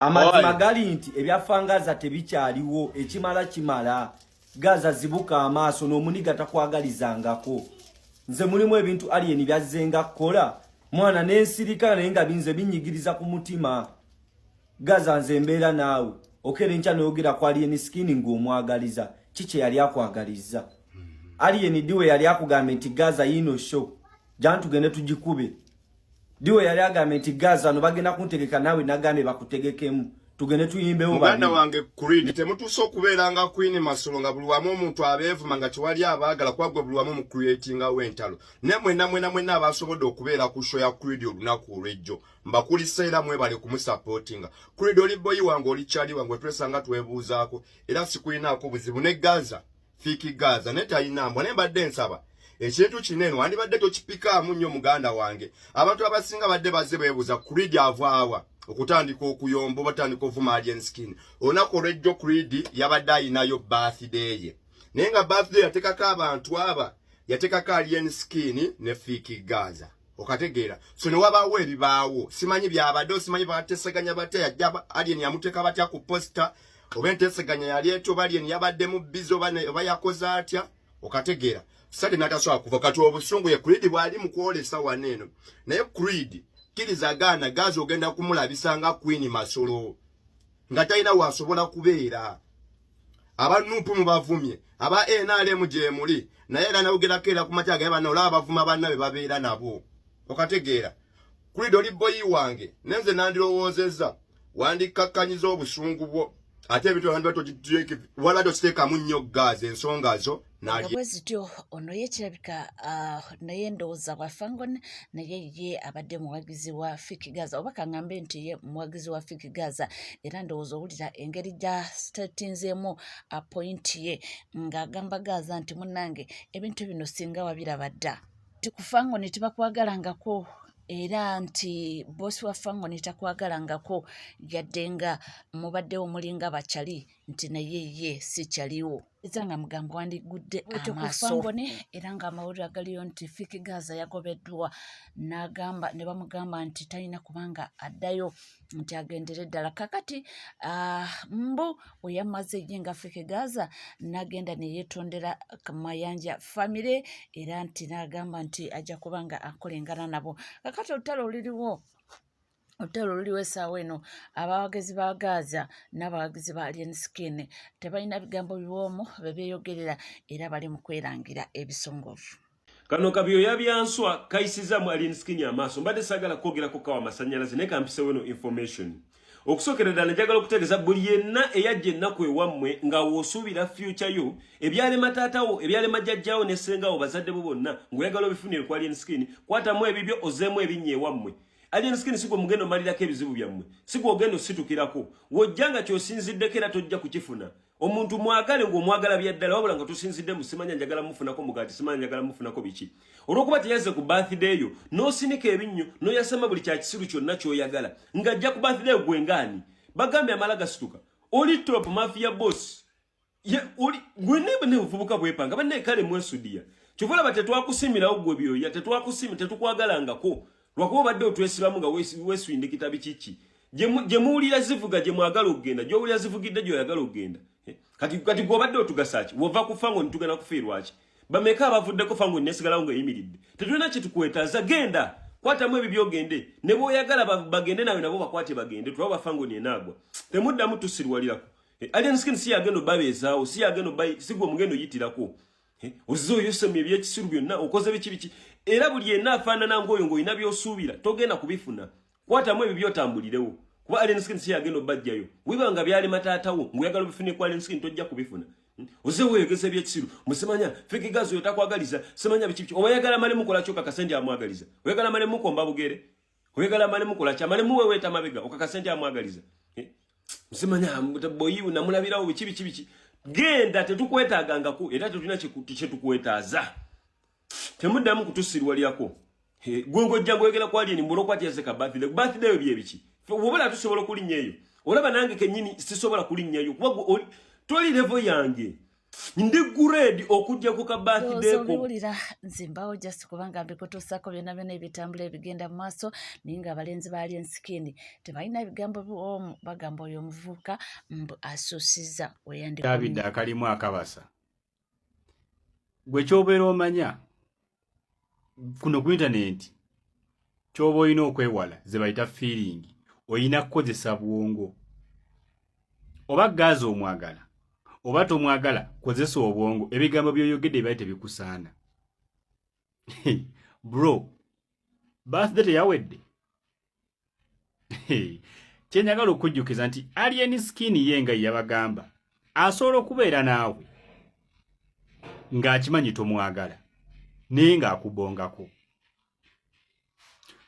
amazima gali nti ebyafangaza tebikyaliwo ekimala kimala Gaza zibuka amaaso n'omuniga takwagalizangako nze mulimu ebintu alien byazzenga kola mwana n'ensirika naye nga binze binyigiriza ku mutima Gaza nze mbeera naawe okere nkya n'oyogera ku alien skin ng'omwagaliza kiki yali akwagaliza alien diwe yali akugamba nti Gaza yino show jantu tugende tugikube diwe yali agamba nti Gaza no bagenda kuntegeka nawe nagambe bakutegekemu tugende tuyimbewo muganda wange Creed temutuso okubeeranga Queen Masolo nga buli wamu omuntu abeevuma nga kiwali abaagala kwagwe buli wamu mu creatinga wentalo ne mwena abasobodde okubeera ku show ya Creed olunaku olw'ejjo mbakulisa era mwebale kumusupportinga Creed oli boyi wange oli kyali wange twesanga twebuuzaako era sikuinaako buzibu ne Gaza fiki Gaza ne tayinambwa ne mbadde nsaba ekintu kinene wandibadde tokipikaamu nnyo muganda wange abantu abasinga badde bazze beebuuza Creed avaawa okutandika okuyombo batandika ovuma alien skin olunaku olw'ejjo Creed yabadde ayinayo birthday ye naye nga birthday yatekako abantu aba yatekako alien skin ne fiki Gaza okategeera so ne wabaawo ebibaawo simanyi byabadde simanyi bateseganya bate yajja alien yamuteeka batya ku posta oba enteseganya yali etoba alien yabadde mu bizo oba yakoze atya okategeera sade natasobola kuva kati obusungu ye Creed bwali mu kwolesa waneeno naye Creed kiriza gaana Gaza ogenda kumulabisanga Queen Masolo nga talina wasobola kubeera abanupu mu bavumye aba NRM gye muli naye era nawogerako era ku makya gaba olaba abavuma bannabe babeera nabo okategeera Creed oli boyi wange nenze nandirowoozezza wandikakkanyiza obusungu bwo ate ebintu wala tositeekamu nnyo Gaza ensonga zo Bwezityo ono yekirabika naye ndowooza Wafangone naye ye abadde muwagizi wa Fiki Gaza oba kaŋŋambe nti ye muwagizi wa Fiki Gaza era ndowooza owulira engeri gya statinzeemu apointi ye ng'agamba Gaza nti munnange ebintu bino singa wabiraba dda ti ku Fangone tebakwagalangako era nti bosi wa Fangone takwagalangako yadde nga mubaddewo mulinga bakyali nti naye ye si kyaliwo ezanga mugambo wandigudde amaaso Fangone era nga amawulire agaliyo nti Fiki Gaza yagobeddwa n'agamba ne bamugamba nti talina kubanga addayo nti agendere ddala kakati mbu oyamaze ye nga Fiki Gaza n'agenda ne yeetondera Mayanja famire era nti n'agamba nti ajja kubanga akolengana nabo kakati olutalo luriwo essaawa eno abawagizi ba Gaza n'abawagizi ba alien skin tebalina bigambo biwoomu bebeeyogerera era bali mu kwerangira ebisongovu. Kano kabyoya byanswa kayisiza mu alien skin amaaso mbadde saagala kwogerako kawa amasannyalaze naye kampisewo eno information okusookera ddala njagala okutegeeza buli yenna eyajja ennaku ewammwe nga woosuubira future yo ebyalema taatawo ebyalema jjajjaawo ne ssengawo bazadde bo bonna ng'oyagala obifunire ku alien skin kwatamu ebibyo ozeemu ebinnya ewammwe alien skin sigwe mugendo malirako ebizibu byammwe sigwe ogendo situkirako wojjanga kyosinziddeko era tojja kukifuna omuntu mwagale ng'omwagala byaddala wabula nga tosinzidde mu simanya njagala mufunako mugaati simanya njagala mufunako biki olw'okuba teyazze ku birthday yo n'osinika ebinnyo n'oyasema buli kya kisiru kyonna ky'oyagala ng'ajja ku birthday gwe ngaani bagambe amala gasituka oli top mafia boss gwe ne buvubuka bwepanga banne kale mwesudiya kyova olaba tetwakusimirawo gwe byoya tetukwagalangako lwakuba badde otwesibamu nga weeswindikita bikiki gye muwulira zivuga gye mwagala okugenda gy'owulira zivugidde gy'oyagala okugenda kati gw'obadde otugasaki wova ku Fangone tugenda kufiirwaki bameka abavuddeko Fangone nesigalawo ng'eyimiridde tetulina kye tukwetaaza genda kwatamu ebyo byogende ne bw'oyagala bagende nawe nabo bakwate bagende tulaba Fangone enaagwa temuddamu tusirwalirako alien skin si yagenda obabeezaawo si yagenda sigwe omugendo yitirako ozze oyosomye ebyekisiru byonna okoze biki era buli yenna afaanana ng'oyo ng'olina by'osuubira togenda kubifuna kwatamu ebyo by'otambulirewo kuba alien skin si yagenda obbajjayo wibanga byalema taatawo ng'oyagala obifune ku alien skin tojja kubifuna ozze weeyogeza ebyekisiru musemanya Fiki Gaza oyo takwagaliza semanya biki oba oyagala malemu kola kyo kakasente amwagaliza oyagala malemu komba bugere oyagala malemu kola kya malemu weweeta mabega okakasente amwagaliza musemanya boyi namulabirawo biki genda tetukwetaagangako era tetulina kye tukwetaaza temuddamu kutusirwalyako gwe ojja ng'oyogera ku alien mbula okwatyaze ka birthday bye biki wobala tusobola okulinnya eyo olaba nange kennyini sisobola kulinnyayo kuba toli level yange ndi grade okujja ku birthday ko biwulira nzimbawo just kubanga mbikutuusako byonna byonna ebitambula ebigenda mu maaso naye nga abalenzi baali ensikini tebalina ebigambo biwoomu bagamba oyo omuvubuka mbu asuusiza David akalimu akabasa gwe kyobeera omanya kuno ku internet kyoba olina okwewala ze bayita feeling olina kukozesa bwongo oba gaazi omwagala oba tomwagala kozesa obwongo ebigambo byoyogedde byali tebikusaana bro birthday teyawedde kyenyagala okujjukiza nti alien skin yenga yabagamba asobola okubeera naawe ng'akimanyi tomwagala naye ng'akubongako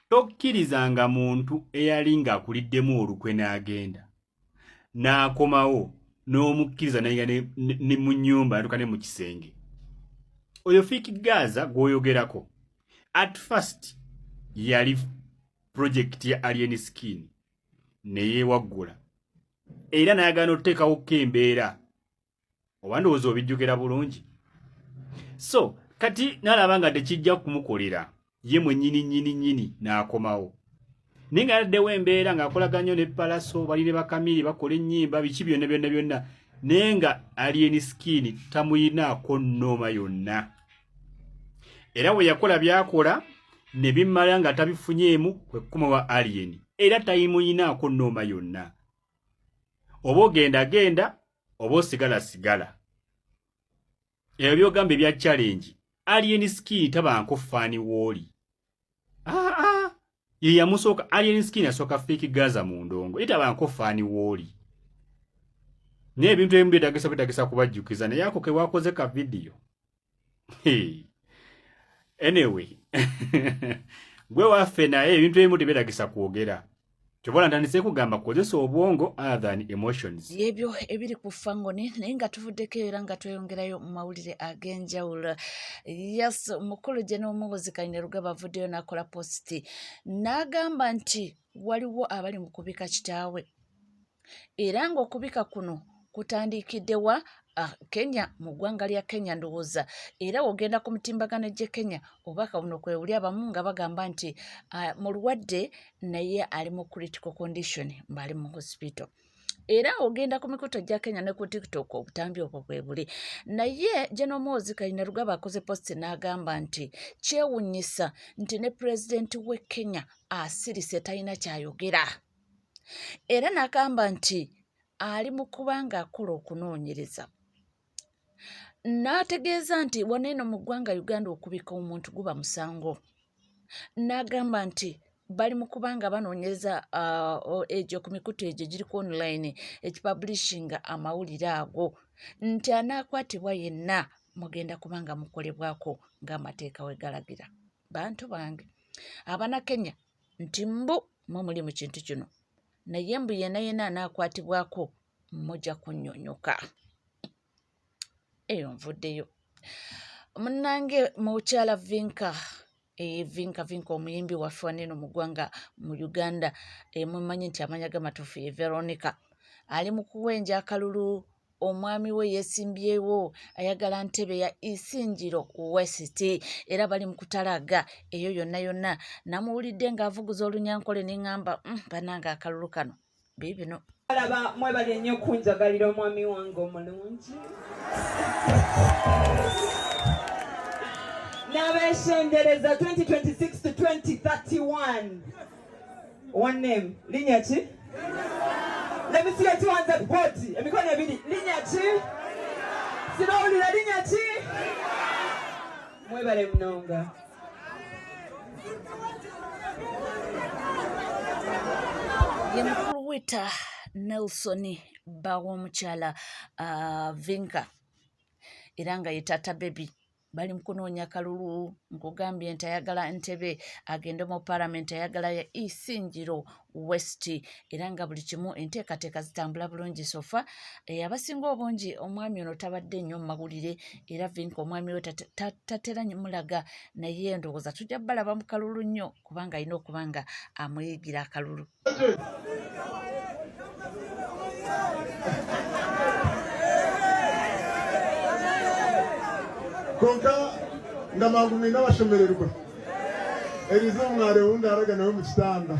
tokkirizanga muntu eyali ng'akuliddemu olukwe n'agenda n'akomawo n'omukkiriza nayiga ne mu nnyumba natuka ne mu kisenge oyo Fiki Gaza gw'oyogerako at first yali project ya alien skin neyeewaggula era n'ayagala n'oteekawo ko embeera oba ndowooza obijjukira bulungi so kati n'alaba nga tekijja kumukolera ye mwennyini n'akomawo naye nga yaddewo embeera ng'akolaganya ne Palaso bali ne Bakamiri bakola ennyimba biki byonna naye nga alien skin tamuyinaako nnooma yonna era bwe yakola byakola ne bimmala nga tabifunyeemu kwe kukumawa alien era tayimuyinaako nnooma yonna oba ogenda oba osigala ebyo byogamba ebya challenge alien skin tabanko faani wooli ye yamusooka alien skin asooka Fiki Gaza mu ndongo itabanko faani wooli naye ebintu ebimu byetagisa kubajjukiza naye ako ke wakoze ka video anyway gwe waffe naye ebintu ebimu tebyetagisa kwogera kyobola ntandise kugamba kozesa obwongo other than emotions yebyo ebiri ku Fangoni naye nga tuvuddeko era nga tweyongerayo mu mawulire ag'enjawulo yes mukulu gye n'omuwozi Kainerugaba avuddeyo n'akola posti n'agamba nti waliwo abali mu kubika kitaawe era ng'okubika kuno kutandikiddewa Kenya mu ggwanga lya Kenya ndowooza era ogenda ku mutimbagano gye Kenya obaka buno kwewuli abamu nga bagamba nti mulwadde naye ali mu critical condition mbali mu hospital era ogenda ku mikuto gya Kenya ne ku TikTok obutambi obwo kwewuli naye General Muhoozi Kainerugaba akoze posti n'agamba nti kyewunyisa nti ne president w'e Kenya asirise talina kyayogera era n'agamba nti ali mu kubanga akola okunoonyereza n'ategeeza nti wano eno mu ggwanga Uganda okubika omuntu guba musango n'agamba nti bali mu kubanga banoonyereza egyo ku mikutu egyo giri ku online ekipublishinga amawulire ago nti anaakwatibwa yenna mugenda kubanga mukolebwako ng'amateeka we galagira bantu bange abana Kenya nti mbu muli mu kintu kino naye mbu yenna anaakwatibwako mujja kunnyonnyoka eyo nvuddeyo munnange mukyala Vinka Vinka omuyimbi waffe waneno mu ggwanga mu Uganda mumanyi nti amanya gamatuufu ye Veronica ali mu kuwenja akalulu omwami we yeesimbyewo ayagala ntebe ya Isingiro West era bali mu kutalaga eyo yonna namuwulidde ng'avuguza olunyankole n'eŋŋamba bananga akalulu kano biibino alaba mwebali nnyo kunjagalira omwami wange omulungi n'abeshendereza 2026 to 2031 one name linnya ki let me see your two hands at body emikono ebiri linnya ki sinawulira linnya ki mwebale munonga ye mukulu wita Nelson Bawomukyala Vinka era nga ye Tata Baby bali mu kunoonya kalulu nkugambye nti ayagala ntebe agende mu parliament ayagala ya Isingiro West era nga buli kimu enteekateeka zitambula bulungi sofa abasinga obungi omwami ono tabadde nnyo mu mawulire era Vinka omwami we tatera mulaga naye ndowooza tujja balaba mu kalulu nnyo kubanga alina okubanga amuyigira akalulu konka ndamangu mina bashemererwa erizo mware wundi araga nawe mu kitanda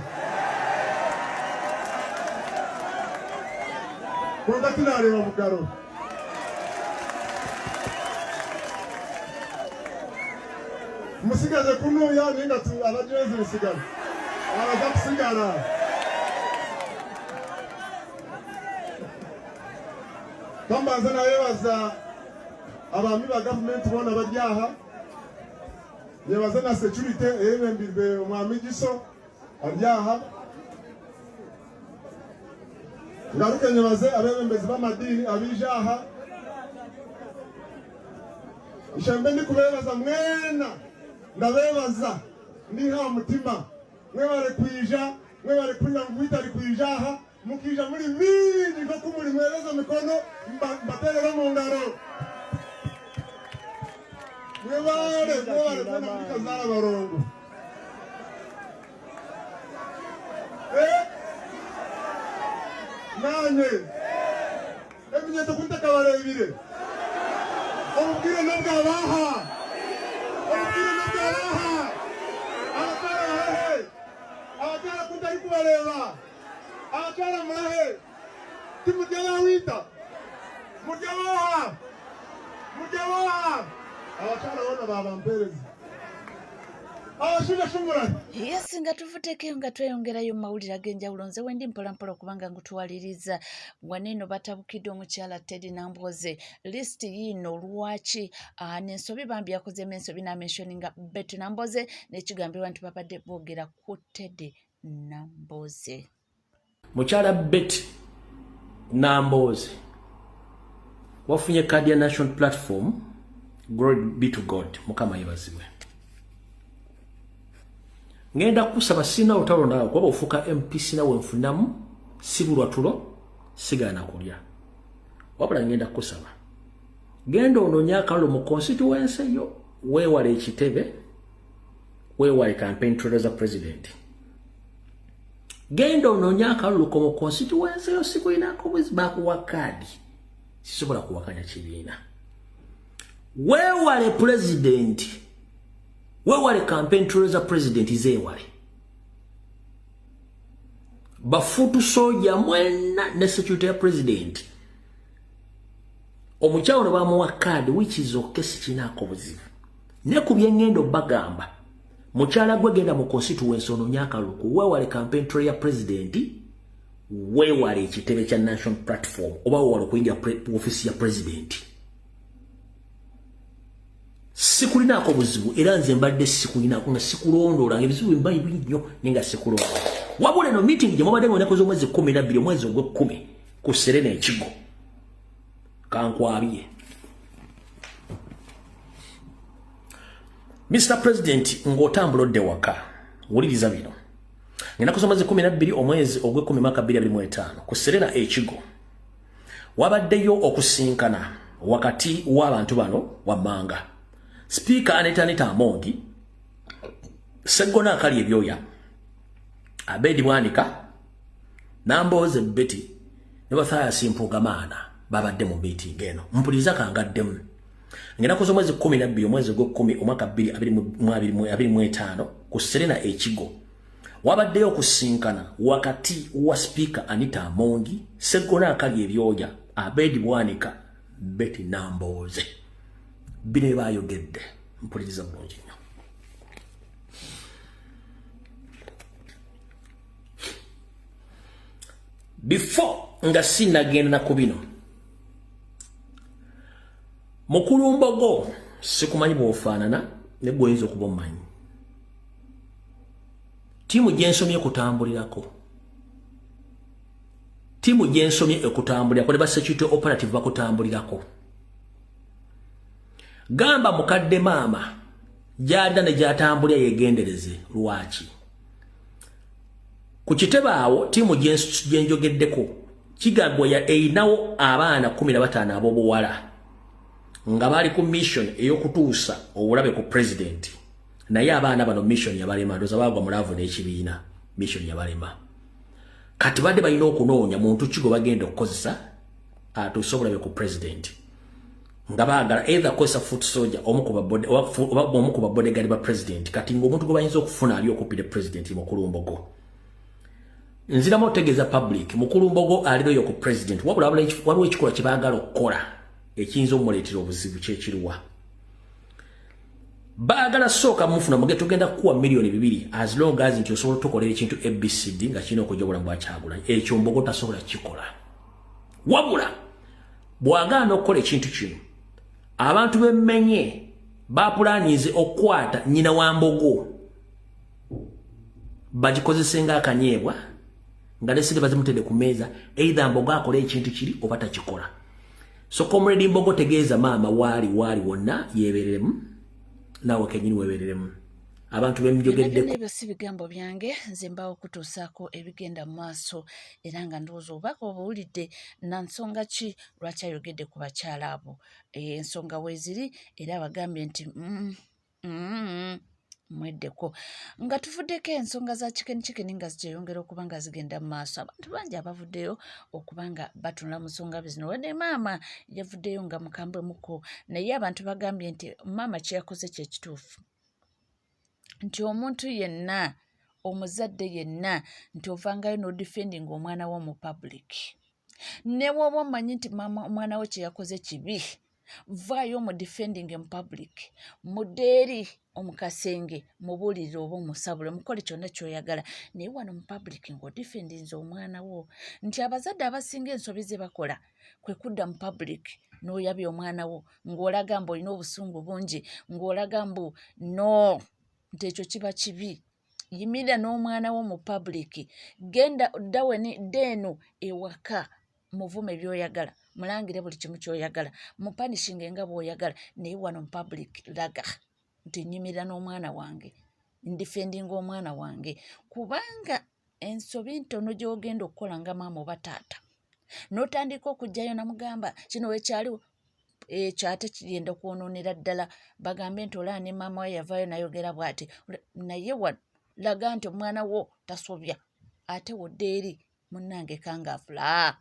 konka tunareba mugaro musigaze kunuya ninga tu abajenzi musigaze araza kusigara kambanza nawe baza abami ba government bona baryaha yebaza na security ebembirwe umwami giso aryaha ngaruke nyebaze abebembezi b'amadini abijaha ishembe ndi kubebaza mwena ndabebaza ndi nta mutima mwe bare kwija mwe bare kunya ngwita kwijaha mukija muri bindi ko kumuri mwerezo mikono mbaterera mu ngaro mwe bare kuna mukazara barongo nanye ebinye tukunta kabarebire obubwire nabwabaha abatara kutari kubareba abatara murahe timujya wita mujyaboha abatara bona babampereza abashinga shumurani yes nga tuvutekeyo nga tweyongerayo mawulire ag'enjawulo nze wendi mpolampola kubanga ngutuwaliriza waneno batabukidde omukyala Teddy Namboze list yino lwaki n'ensobi bambi yakozemu ensobi n'amentioninga Betty Namboze n'ekigambibwa nti babadde boogera ku Teddy Namboze. Mukyala Betty Namboze wafunye kadi ya National Platform. Glory be to God. Mukama yebazibwe. Ngenda kusaba sina utalo nawe kuba ofuka MP sina wenfunamu sibulwa tulo sigana kulya. Wabula ngenda kusaba. Genda ononya kallo mu constituency yo wewale ekitebe wewale campaign trail as a president. Genda ononya kallo mu constituency yo siku inako bwiziba kuwa kadi. Sisobola kuwakanya kibiina. Wewale president wewale campaign trail as a president izewale. Bafutu soja mwena ne secretary president. Omukyalo bamuwa kadi which is okesi kinako buzibu. Ne kubye ngendo bagamba. Mukyala gwe genda mu constituency ono nyaka luku wewale campaign trail ya president wewale ekitebe kya National Platform oba wewale kuyingira office ya president. Sikulina ako buzibu era nze mbadde sikulina nga sikulondola ebizibu mbayi binyo ninga sikulondola. Wabule no meeting je mubadde ngonakoze omwezi 12 omwezi ogwe 10 ku Serena ekigo. Kankwabye. Mr. President ngotambulodde waka. Wuliriza bino. Ngina kusomeze 12 omwezi ogwe 10 mwaka 2025 ku Serena ekigo. Wabaddeyo okusinkana wakati w'abantu bano wammanga. Speaker Anita Amongi Segona akali ebyoya Abedi Bwanika Namboze Betty ne bathaya simpugamana babadde mu meeting eno mpuliza kangaddemu ngenda kuzo mwezi 12 omwezi gwo 10 omwaka 2025 ku Serena ekigo wabaddeyo kusinkana wakati wa Speaker Anita Amongi Segona akali ebyoya Abedi Bwanika Betty Namboze bine bayogedde mpuliriza bulungi nnyo. Before nga sinagenda ku bino mukulumbogo sikumanyi bwofaanana ne bwoyinza okuba omumanyi. Tiimu gyensomye kutambulirako ne ba security operative bakutambulirako. Gamba mukadde mama jada ne jatambulya yegendereze lwaki. Ku kitebe awo tiimu gyenjogeddeko kigambwa ya einawo abaana 15 abobuwala nga bali ku mission eyokutuusa obulabe ku president. Naye abaana bano mission yabalema ndoza bagwa mulavu n'ekibiina mission yabalema. Kati badde balina okunoonya muntu kigo bagenda okukozesa atuusa obulabe ku president. nga baagala either kwesa foot soldier omukuba bodyguard ba president kati ng'omuntu gwe bayinza okufuna ali okupira president Mukulu Mbogo. Nziramu otegeeza public Mukulu Mbogo aliroyo ku president waliwo ekikola kye baagala okukola ekiyinza omuleetera obuzibu kyekiriwa. Baagala sooka mufuna muge tugenda kuwa milioni 2 as long as nti osobola tukolera ekintu ABCD nga kirina okujja obulamu bwa Kyagulanyi. Ekyo Mbogo tasobola kikola. Wabula bw'agaana okukola ekintu kino abantu bemmenye bapulanize okukwata nnyina wa Mbogo bagikozesenga akanyeebwa nga lesire bazimutedde ku meeza either Mbogo akola ekintu kiri oba takikola. So comrade Mbogo tegeeza maama waali wonna yeebereremu nawe kenyini weebereremu. Abantu bemjogeddeko ebyo si bigambo byange nze mbaawo kutuusaako ebigenda mu maaso era nga ndowooza obubaka obuwulidde na nsonga ki lwaki ayogedde ku bakyala abo ensonga weeziri era bagambye nti mweddeko nga tuvuddeko ensonga za kikeni nga zikyeyongera okuba nga zigenda mu maaso. Abantu bangi abavuddeyo okuba nga batunula mu nsonga zino wadde maama yavuddeyo nga mukambwemuko naye abantu bagambye nti maama kyeyakoze kyekituufu nti omuntu yenna omuzadde yenna nti ovangayo n'odefending omwana wo mu public ne bw'oba omanyi nti omwana wo kyeyakoze kibi vaayo mu defending in public mudeeri omukasenge mubuulirire oba omusabule mukole kyonna ky'oyagala naye wano mu public ng'odefendinze omwana wo nti abazadde abasinga ensobi ze bakola kwe kudda mu public n'oyabya omwana wo ng'olaga mbu olina obusungu bungi ng'olaga mbu no nti ekyo kiba kibi. Yimirira n'omwana wo mu public genda ddeeno ewaka muvume by'oyagala mulangire buli kimu ky'oyagala mupanishinge nga bw'oyagala naye wano mu public laga nti nyimirira n'omwana wange ndifendinga omwana wange kubanga ensobi ntono gy'ogenda okukola nga maama oba taata n'otandika okujjayo namugamba kino wekyaliwo ekyo ate kigenda kwonoonera ddala bagambe nti olaa ne maama we yavaayo nayogera bw'ati naye laga nti omwana wo tasobya ate wodde eri munnange kangaavula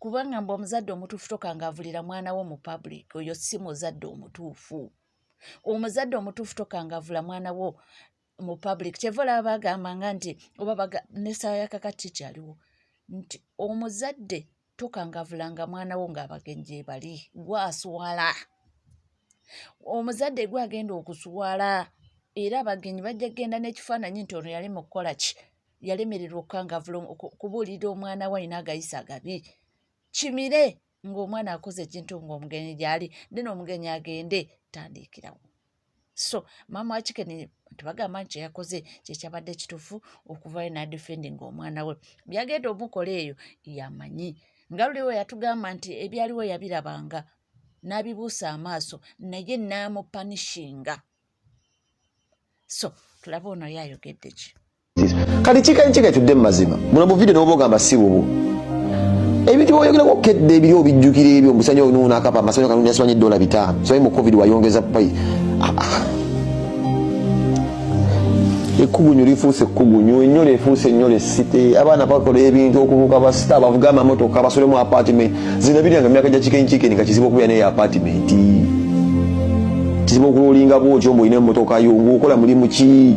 kubanga mbu omuzadde omutuufu tokangaavulira mwana wo mu public oyo si muzadde omutuufu. Omuzadde omutuufu tokangaavula mwana wo mu public kyeva olaba bagambanga nti oba n'essaawa yakakati kyaliwo nti omuzadde tokangaavulanga mwana wo ng'abagenyi bali gwasuwala omuzadde gwagenda okusuwala era abagenyi bajja kgenda n'ekifaananyi nti ono yali mu kukola ki yalemererwa okukangaavula kubuulira omwana we alina agayisa agabi kimire ng'omwana akoze ekintu ng'omugenyi gyali then omugenyi agende tandikirawo. So maama wa Kikeni tubagamba nti yakoze kyekyabadde kituufu okuvaayo n'adefending omwana we byagenda omukola eyo yamanyi nga luliwo yatugamba nti ebyaliwo yabirabanga n'abibuusa amaaso naye n'amupanishinga. So tulabe ono yayogedde ki kati kika tudde mu mazima muno mu video n'oba ogamba si bubu ebintu byoyogera kokkedde ebiri obijjukira ebyo omusanyo onuuna akapa amasanyo kanuni yasibanye $5 so mu covid wayongeza pai ekkugunyu lifuuse ekkugunyu ennyole efuuse ennyole site abaana bakola ebintu okubuuka basita bavuga amamotoka basole mu apartment zino biranga myaka gya Kikeni nga kizibu okubeera n'eyo apartment kizibu okulolinga bwotyo mbu olina emmotoka yo ng'okola mulimu ki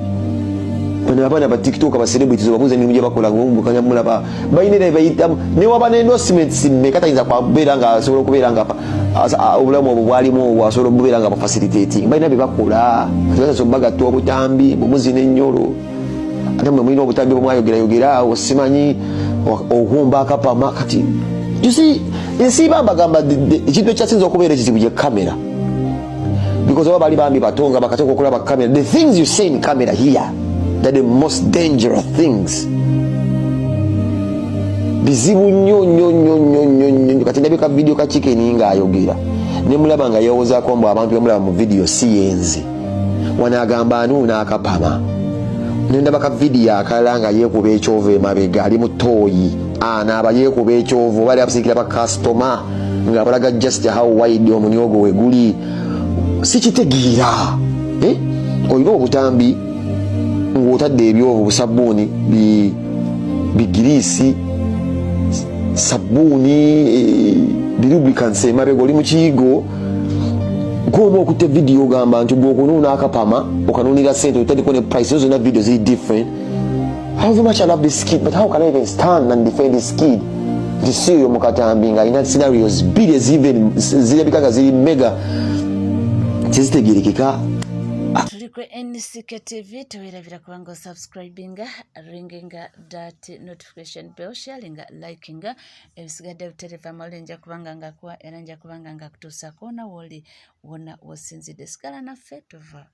abaana ba TikTok aba celebrities babuuza emirimu gye bakola ng'omubukanya mulaba bayinira bayitamu ne waba n'endorsements mmeka tayinza kubeera nga asobola okubeera nga obulamu obwo bwalimu asobola okubeera nga bufacilitating balina bye bakola so bagatta obutambi bumuzina ennyolo ate mwe mulina obutambi bwemwayogerayogera osimanyi okumba akapama kati ensiiba mbagamba ekintu ekyasinza okubeera ekizibu gye kamera because oba bali bambi batonga bakatoka okulaba kamera the things you say in camera here that the most dangerous things bizibu nnyo kati ndabika video ka Kikeni ng'ayogera ne mulaba nga yeewozaako mbu abantu bemulaba mu video si yenze wanaagamba anuuna akapama nendaba ka video akalala nga yeekuba ekyovu emabega ali mu tooyi anaaba yeekuba ekyovu bali abasikira ba customer nga balaga just how wide omunyogo we guli sikitegeera olina obutambi ng'otadde ebyovu busabbuuni bigiriisi sabbuuni bilubricants emabega oli mu kiyigo Gwoba okutte video gamba nti gwokunuuna akapama okanuunira sente otandiko ne price zonna video ziri different. However much I love this kid, but how can I even stand and defend this kid? The serial mukatambi nga ina scenarios big even zirabika ziri mega tezitegerekeka. Tuli ku NCK TV tuwirabira kubanga subscribinga, ringinga that notification bell, sharinga, likinga, ebisigadde butereva malenja kubanga nga kuwa era nja kubanga nga kutuusa koona woli wona wosinzidde sigala naffe tuva.